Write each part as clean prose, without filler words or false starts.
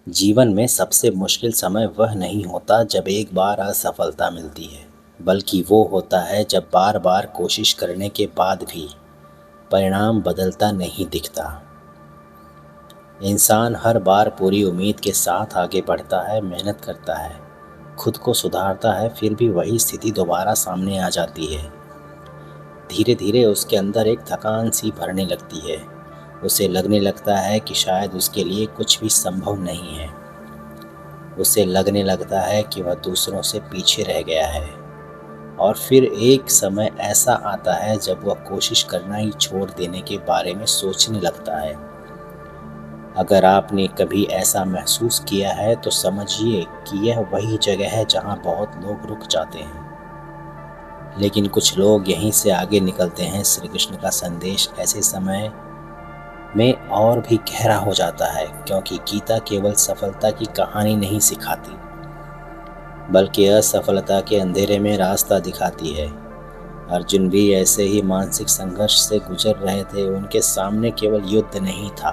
जीवन में सबसे मुश्किल समय वह नहीं होता जब एक बार असफलता मिलती है, बल्कि वो होता है जब बार बार कोशिश करने के बाद भी परिणाम बदलता नहीं दिखता। इंसान हर बार पूरी उम्मीद के साथ आगे बढ़ता है, मेहनत करता है, खुद को सुधारता है, फिर भी वही स्थिति दोबारा सामने आ जाती है। धीरे धीरे उसके अंदर एक थकान सी भरने लगती है। उसे लगने लगता है कि शायद उसके लिए कुछ भी संभव नहीं है। उसे लगने लगता है कि वह दूसरों से पीछे रह गया है। और फिर एक समय ऐसा आता है जब वह कोशिश करना ही छोड़ देने के बारे में सोचने लगता है। अगर आपने कभी ऐसा महसूस किया है तो समझिए कि यह वही जगह है जहां बहुत लोग रुक जाते हैं, लेकिन कुछ लोग यहीं से आगे निकलते हैं। श्री कृष्ण का संदेश ऐसे समय में और भी गहरा हो जाता है, क्योंकि गीता केवल सफलता की कहानी नहीं सिखाती, बल्कि असफलता के अंधेरे में रास्ता दिखाती है। अर्जुन भी ऐसे ही मानसिक संघर्ष से गुजर रहे थे। उनके सामने केवल युद्ध नहीं था,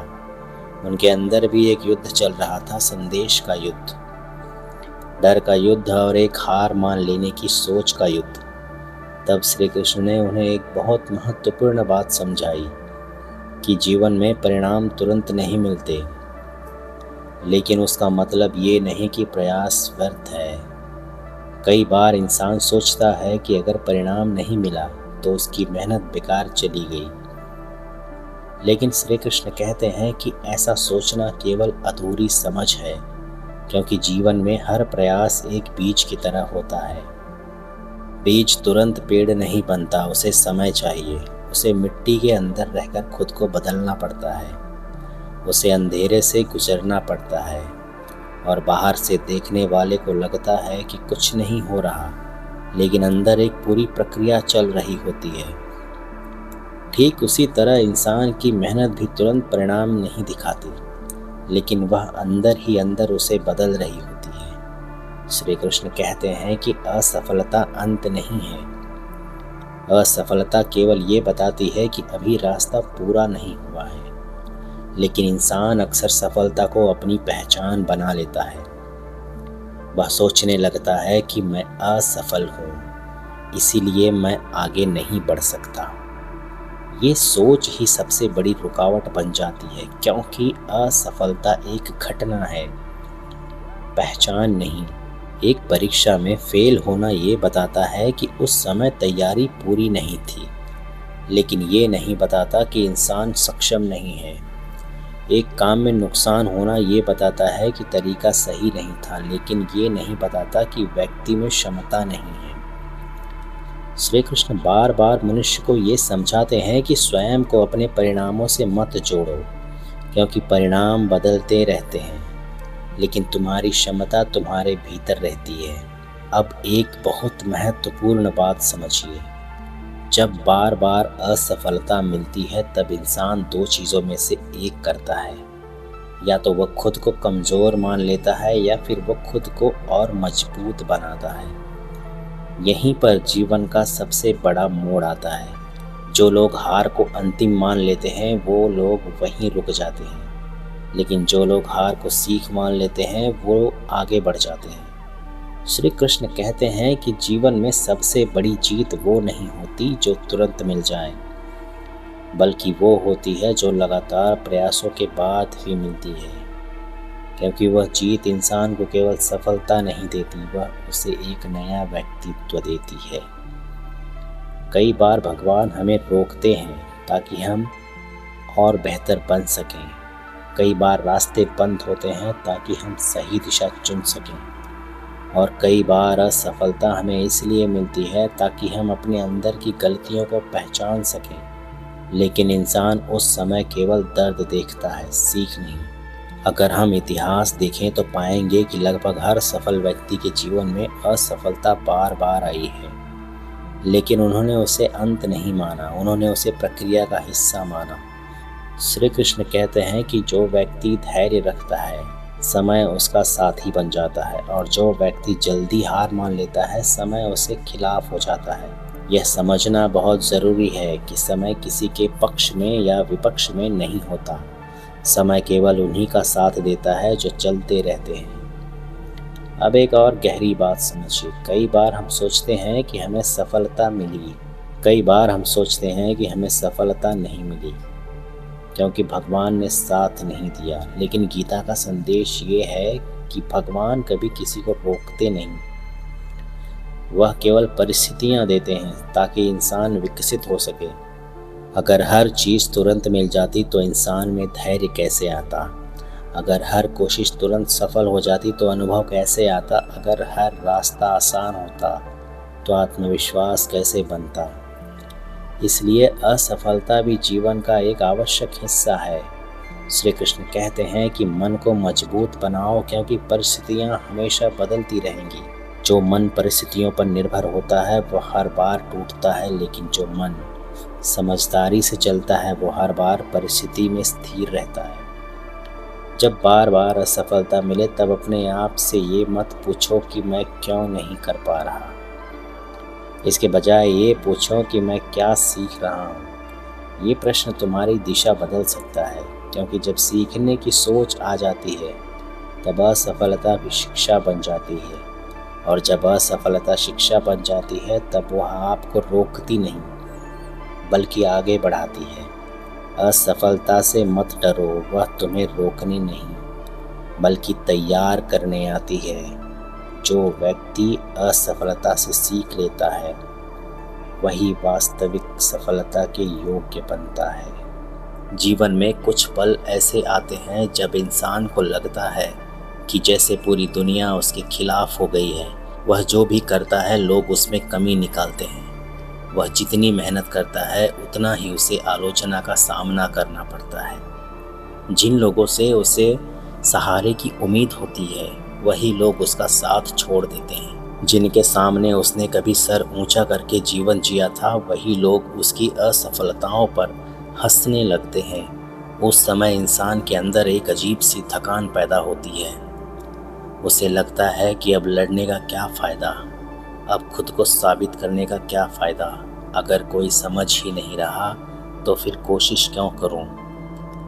उनके अंदर भी एक युद्ध चल रहा था, संदेश का युद्ध, डर का युद्ध और एक हार मान लेने की सोच का युद्ध। तब श्री कृष्ण ने उन्हें एक बहुत महत्वपूर्ण बात समझाई कि जीवन में परिणाम तुरंत नहीं मिलते, लेकिन उसका मतलब ये नहीं कि प्रयास व्यर्थ है। कई बार इंसान सोचता है कि अगर परिणाम नहीं मिला तो उसकी मेहनत बेकार चली गई, लेकिन श्री कृष्ण कहते हैं कि ऐसा सोचना केवल अधूरी समझ है, क्योंकि जीवन में हर प्रयास एक बीज की तरह होता है। बीज तुरंत पेड़ नहीं बनता, उसे समय चाहिए। उसे मिट्टी के अंदर रहकर खुद को बदलना पड़ता है, उसे अंधेरे से गुजरना पड़ता है, और बाहर से देखने वाले को लगता है कि कुछ नहीं हो रहा, लेकिन अंदर एक पूरी प्रक्रिया चल रही होती है। ठीक उसी तरह इंसान की मेहनत भी तुरंत परिणाम नहीं दिखाती, लेकिन वह अंदर ही अंदर उसे बदल रही होती है। श्री कृष्ण कहते हैं कि असफलता अंत नहीं है। असफलता केवल ये बताती है कि अभी रास्ता पूरा नहीं हुआ है, लेकिन इंसान अक्सर सफलता को अपनी पहचान बना लेता है। वह सोचने लगता है कि मैं असफल हूँ, इसीलिए मैं आगे नहीं बढ़ सकता। ये सोच ही सबसे बड़ी रुकावट बन जाती है, क्योंकि असफलता एक घटना है, पहचान नहीं। एक परीक्षा में फेल होना ये बताता है कि उस समय तैयारी पूरी नहीं थी, लेकिन ये नहीं बताता कि इंसान सक्षम नहीं है। एक काम में नुकसान होना ये बताता है कि तरीका सही नहीं था, लेकिन ये नहीं बताता कि व्यक्ति में क्षमता नहीं है। श्री कृष्ण बार बार मनुष्य को ये समझाते हैं कि स्वयं को अपने परिणामों से मत जोड़ो, क्योंकि परिणाम बदलते रहते हैं, लेकिन तुम्हारी क्षमता तुम्हारे भीतर रहती है। अब एक बहुत महत्वपूर्ण बात समझिए, जब बार बार असफलता मिलती है तब इंसान दो चीज़ों में से एक करता है। या तो वह खुद को कमज़ोर मान लेता है, या फिर वह खुद को और मजबूत बनाता है। यहीं पर जीवन का सबसे बड़ा मोड़ आता है। जो लोग हार को अंतिम मान लेते हैं वो लोग वहीं रुक जाते हैं, लेकिन जो लोग हार को सीख मान लेते हैं वो आगे बढ़ जाते हैं। श्री कृष्ण कहते हैं कि जीवन में सबसे बड़ी जीत वो नहीं होती जो तुरंत मिल जाए, बल्कि वो होती है जो लगातार प्रयासों के बाद भी मिलती है, क्योंकि वह जीत इंसान को केवल सफलता नहीं देती, वह उसे एक नया व्यक्तित्व देती है। कई बार भगवान हमें रोकते हैं ताकि हम और बेहतर बन सकें। कई बार रास्ते बंद होते हैं ताकि हम सही दिशा चुन सकें, और कई बार असफलता हमें इसलिए मिलती है ताकि हम अपने अंदर की गलतियों को पहचान सकें। लेकिन इंसान उस समय केवल दर्द देखता है, सीख नहीं। अगर हम इतिहास देखें तो पाएंगे कि लगभग हर सफल व्यक्ति के जीवन में असफलता बार बार आई है, लेकिन उन्होंने उसे अंत नहीं माना, उन्होंने उसे प्रक्रिया का हिस्सा माना। श्री कृष्ण कहते हैं कि जो व्यक्ति धैर्य रखता है समय उसका साथी बन जाता है, और जो व्यक्ति जल्दी हार मान लेता है समय उसके खिलाफ हो जाता है। यह समझना बहुत ज़रूरी है कि समय किसी के पक्ष में या विपक्ष में नहीं होता, समय केवल उन्हीं का साथ देता है जो चलते रहते हैं। अब एक और गहरी बात समझिए। कई बार हम सोचते हैं कि हमें सफलता मिली, कई बार हम सोचते हैं कि हमें सफलता नहीं मिली क्योंकि भगवान ने साथ नहीं दिया। लेकिन गीता का संदेश ये है कि भगवान कभी किसी को रोकते नहीं, वह केवल परिस्थितियां देते हैं ताकि इंसान विकसित हो सके। अगर हर चीज़ तुरंत मिल जाती तो इंसान में धैर्य कैसे आता? अगर हर कोशिश तुरंत सफल हो जाती तो अनुभव कैसे आता? अगर हर रास्ता आसान होता तो आत्मविश्वास कैसे बनता? इसलिए असफलता भी जीवन का एक आवश्यक हिस्सा है। श्री कृष्ण कहते हैं कि मन को मजबूत बनाओ क्योंकि परिस्थितियां हमेशा बदलती रहेंगी। जो मन परिस्थितियों पर निर्भर होता है वह हर बार टूटता है, लेकिन जो मन समझदारी से चलता है वो हर बार परिस्थिति में स्थिर रहता है। जब बार बार असफलता मिले तब अपने आप से ये मत पूछो कि मैं क्यों नहीं कर पा रहा, इसके बजाय ये पूछो कि मैं क्या सीख रहा हूँ। ये प्रश्न तुम्हारी दिशा बदल सकता है, क्योंकि जब सीखने की सोच आ जाती है तब असफलता भी शिक्षा बन जाती है, और जब असफलता शिक्षा बन जाती है तब वह आपको रोकती नहीं बल्कि आगे बढ़ाती है। असफलता से मत डरो, वह तुम्हें रोकने नहीं बल्कि तैयार करने आती है। जो व्यक्ति असफलता से सीख लेता है वही वास्तविक सफलता के योग्य बनता है। जीवन में कुछ पल ऐसे आते हैं जब इंसान को लगता है कि जैसे पूरी दुनिया उसके खिलाफ हो गई है। वह जो भी करता है लोग उसमें कमी निकालते हैं। वह जितनी मेहनत करता है उतना ही उसे आलोचना का सामना करना पड़ता है। जिन लोगों से उसे सहारे की उम्मीद होती है वही लोग उसका साथ छोड़ देते हैं। जिनके सामने उसने कभी सर ऊंचा करके जीवन जिया था वही लोग उसकी असफलताओं पर हंसने लगते हैं। उस समय इंसान के अंदर एक अजीब सी थकान पैदा होती है। उसे लगता है कि अब लड़ने का क्या फ़ायदा, अब खुद को साबित करने का क्या फ़ायदा। अगर कोई समझ ही नहीं रहा तो फिर कोशिश क्यों करूं।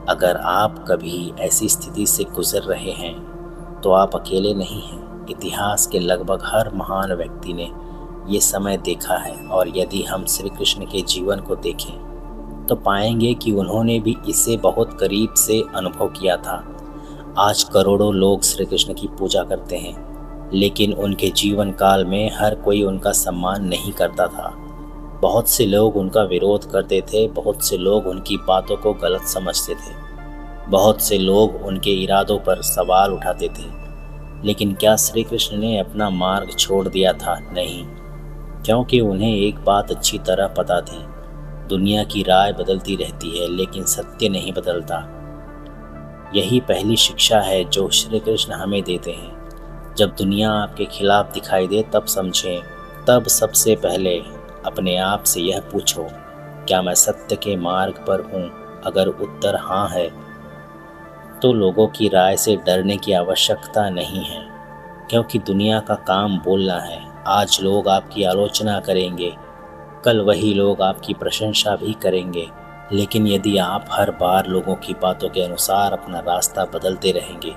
अगर आप कभी ऐसी स्थिति से गुजर रहे हैं तो आप अकेले नहीं हैं। इतिहास के लगभग हर महान व्यक्ति ने ये समय देखा है, और यदि हम श्री कृष्ण के जीवन को देखें तो पाएंगे कि उन्होंने भी इसे बहुत करीब से अनुभव किया था। आज करोड़ों लोग श्री कृष्ण की पूजा करते हैं, लेकिन उनके जीवन काल में हर कोई उनका सम्मान नहीं करता था। बहुत से लोग उनका विरोध करते थे, बहुत से लोग उनकी बातों को गलत समझते थे, बहुत से लोग उनके इरादों पर सवाल उठाते थे। लेकिन क्या श्री कृष्ण ने अपना मार्ग छोड़ दिया था? नहीं, क्योंकि उन्हें एक बात अच्छी तरह पता थी, दुनिया की राय बदलती रहती है लेकिन सत्य नहीं बदलता। यही पहली शिक्षा है जो श्री कृष्ण हमें देते हैं। जब दुनिया आपके खिलाफ दिखाई दे तब समझें, तब सबसे पहले अपने आप से यह पूछो, क्या मैं सत्य के मार्ग पर हूँ? अगर उत्तर हाँ है तो लोगों की राय से डरने की आवश्यकता नहीं है, क्योंकि दुनिया का काम बोलना है। आज लोग आपकी आलोचना करेंगे, कल वही लोग आपकी प्रशंसा भी करेंगे। लेकिन यदि आप हर बार लोगों की बातों के अनुसार अपना रास्ता बदलते रहेंगे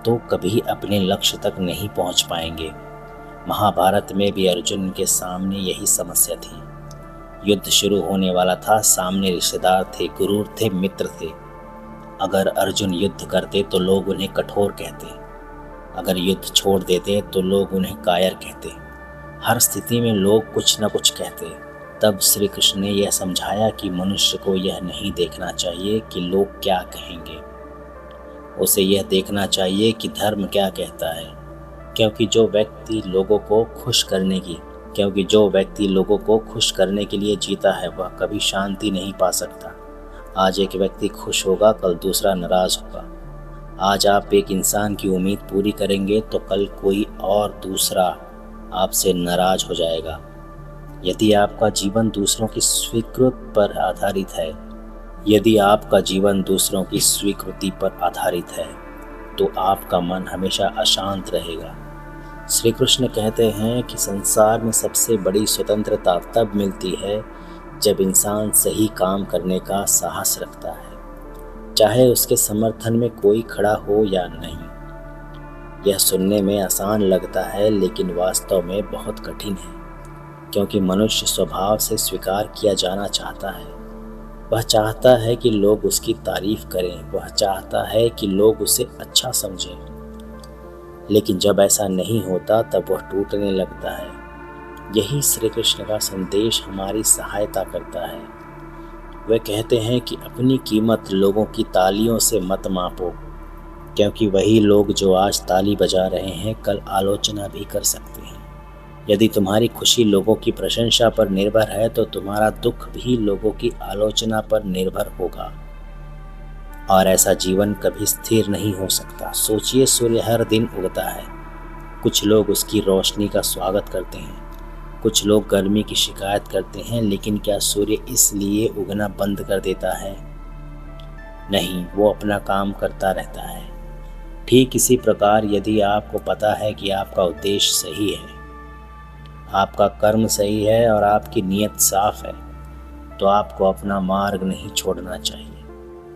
तो कभी अपने लक्ष्य तक नहीं पहुंच पाएंगे। महाभारत में भी अर्जुन के सामने यही समस्या थी। युद्ध शुरू होने वाला था, सामने रिश्तेदार थे, गुरु थे, मित्र थे। अगर अर्जुन युद्ध करते तो लोग उन्हें कठोर कहते, अगर युद्ध छोड़ देते तो लोग उन्हें कायर कहते। हर स्थिति में लोग कुछ न कुछ कहते। तब श्री कृष्ण ने यह समझाया कि मनुष्य को यह नहीं देखना चाहिए कि लोग क्या कहेंगे, उसे यह देखना चाहिए कि धर्म क्या कहता है। क्योंकि जो व्यक्ति लोगों को खुश करने के लिए जीता है वह कभी शांति नहीं पा सकता। आज एक व्यक्ति खुश होगा, कल दूसरा नाराज होगा। आज आप एक इंसान की उम्मीद पूरी करेंगे तो कल कोई और दूसरा आपसे नाराज हो जाएगा। यदि आपका जीवन दूसरों की स्वीकृति पर आधारित है तो आपका मन हमेशा अशांत रहेगा। श्री कृष्ण कहते हैं कि संसार में सबसे बड़ी स्वतंत्रता तब मिलती है जब इंसान सही काम करने का साहस रखता है। चाहे उसके समर्थन में कोई खड़ा हो या नहीं। यह सुनने में आसान लगता है लेकिन वास्तव में बहुत कठिन है, क्योंकि मनुष्य स्वभाव से स्वीकार किया जाना चाहता है। वह चाहता है कि लोग उसकी तारीफ करें, वह चाहता है कि लोग उसे अच्छा समझें। लेकिन जब ऐसा नहीं होता तब वह टूटने लगता है। यही श्री कृष्ण का संदेश हमारी सहायता करता है। वे कहते हैं कि अपनी कीमत लोगों की तालियों से मत मापो, क्योंकि वही लोग जो आज ताली बजा रहे हैं कल आलोचना भी कर सकते हैं। यदि तुम्हारी खुशी लोगों की प्रशंसा पर निर्भर है तो तुम्हारा दुख भी लोगों की आलोचना पर निर्भर होगा, और ऐसा जीवन कभी स्थिर नहीं हो सकता। सोचिए, सूर्य हर दिन उगता है। कुछ लोग उसकी रोशनी का स्वागत करते हैं, कुछ लोग गर्मी की शिकायत करते हैं, लेकिन क्या सूर्य इसलिए उगना बंद कर देता है? नहीं, वो अपना काम करता रहता है। ठीक इसी प्रकार यदि आपको पता है कि आपका उद्देश्य सही है, आपका कर्म सही है और आपकी नीयत साफ है, तो आपको अपना मार्ग नहीं छोड़ना चाहिए।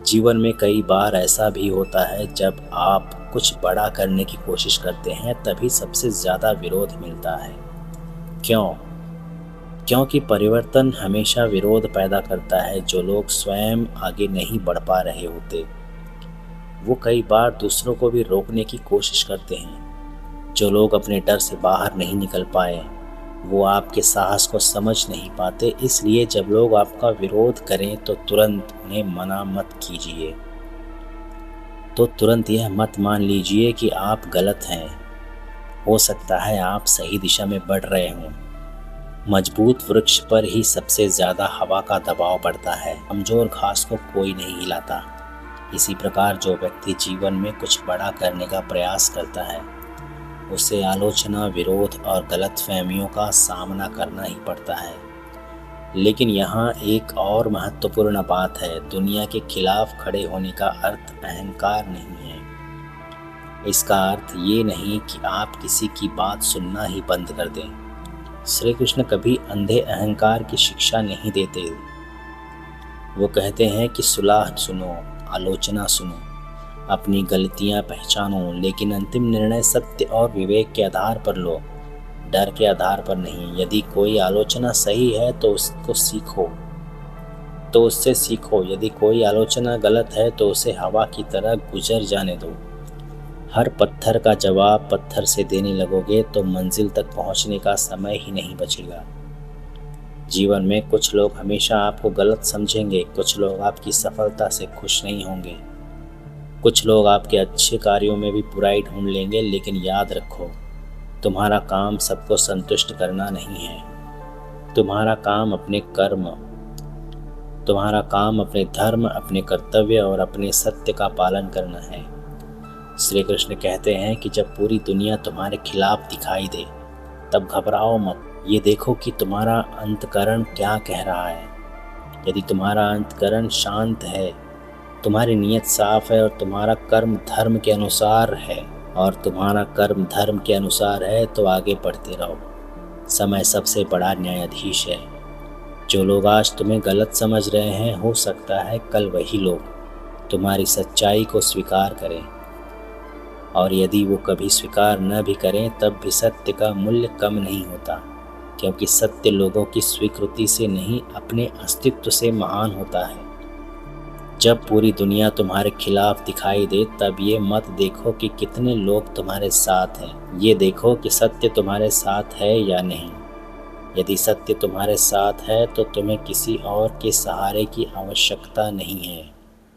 जीवन में कई बार ऐसा भी होता है जब आप कुछ बड़ा करने की कोशिश करते हैं तभी सबसे ज़्यादा विरोध मिलता है। क्यों? क्योंकि परिवर्तन हमेशा विरोध पैदा करता है। जो लोग स्वयं आगे नहीं बढ़ पा रहे होते वो कई बार दूसरों को भी रोकने की कोशिश करते हैं। जो लोग अपने डर से बाहर नहीं निकल पाए वो आपके साहस को समझ नहीं पाते। इसलिए जब लोग आपका विरोध करें तो तुरंत उन्हें मना मत कीजिए, तो तुरंत यह मत मान लीजिए कि आप गलत हैं। हो सकता है आप सही दिशा में बढ़ रहे हों। मजबूत वृक्ष पर ही सबसे ज़्यादा हवा का दबाव पड़ता है, कमजोर घास को कोई नहीं हिलाता। इसी प्रकार जो व्यक्ति जीवन में कुछ बड़ा करने का प्रयास करता है उसे आलोचना, विरोध और गलतफहमियों का सामना करना ही पड़ता है। लेकिन यहाँ एक और महत्वपूर्ण बात है, दुनिया के खिलाफ खड़े होने का अर्थ अहंकार नहीं है। इसका अर्थ ये नहीं कि आप किसी की बात सुनना ही बंद कर दें। श्री कृष्ण कभी अंधे अहंकार की शिक्षा नहीं देते। वो कहते हैं कि सुलह सुनो, आलोचना सुनो, अपनी गलतियां पहचानो, लेकिन अंतिम निर्णय सत्य और विवेक के आधार पर लो, डर के आधार पर नहीं। यदि कोई आलोचना सही है तो उसको सीखो, तो उससे सीखो। यदि कोई आलोचना गलत है तो उसे हवा की तरह गुजर जाने दो। हर पत्थर का जवाब पत्थर से देने लगोगे तो मंजिल तक पहुंचने का समय ही नहीं बचेगा। जीवन में कुछ लोग हमेशा आपको गलत समझेंगे, कुछ लोग आपकी सफलता से खुश नहीं होंगे, कुछ लोग आपके अच्छे कार्यों में भी बुराई ढूंढ लेंगे। लेकिन याद रखो, तुम्हारा काम सबको संतुष्ट करना नहीं है। तुम्हारा काम अपने कर्म, तुम्हारा काम अपने धर्म, अपने कर्तव्य और अपने सत्य का पालन करना है। श्री कृष्ण कहते हैं कि जब पूरी दुनिया तुम्हारे खिलाफ दिखाई दे तब घबराओ मत। ये देखो कि तुम्हारा अंतःकरण क्या कह रहा है। यदि तुम्हारा अंतःकरण शांत है, तुम्हारी नीयत साफ है और तुम्हारा कर्म धर्म के अनुसार है, तो आगे बढ़ते रहो। समय सबसे बड़ा न्यायाधीश है। जो लोग आज तुम्हें गलत समझ रहे हैं, हो सकता है कल वही लोग तुम्हारी सच्चाई को स्वीकार करें, और यदि वो कभी स्वीकार न भी करें तब भी सत्य का मूल्य कम नहीं होता, क्योंकि सत्य लोगों की स्वीकृति से नहीं अपने अस्तित्व से महान होता है। जब पूरी दुनिया तुम्हारे खिलाफ दिखाई दे तब ये मत देखो कि कितने लोग तुम्हारे साथ हैं, ये देखो कि सत्य तुम्हारे साथ है या नहीं। यदि सत्य तुम्हारे साथ है तो तुम्हें किसी और के सहारे की आवश्यकता नहीं है।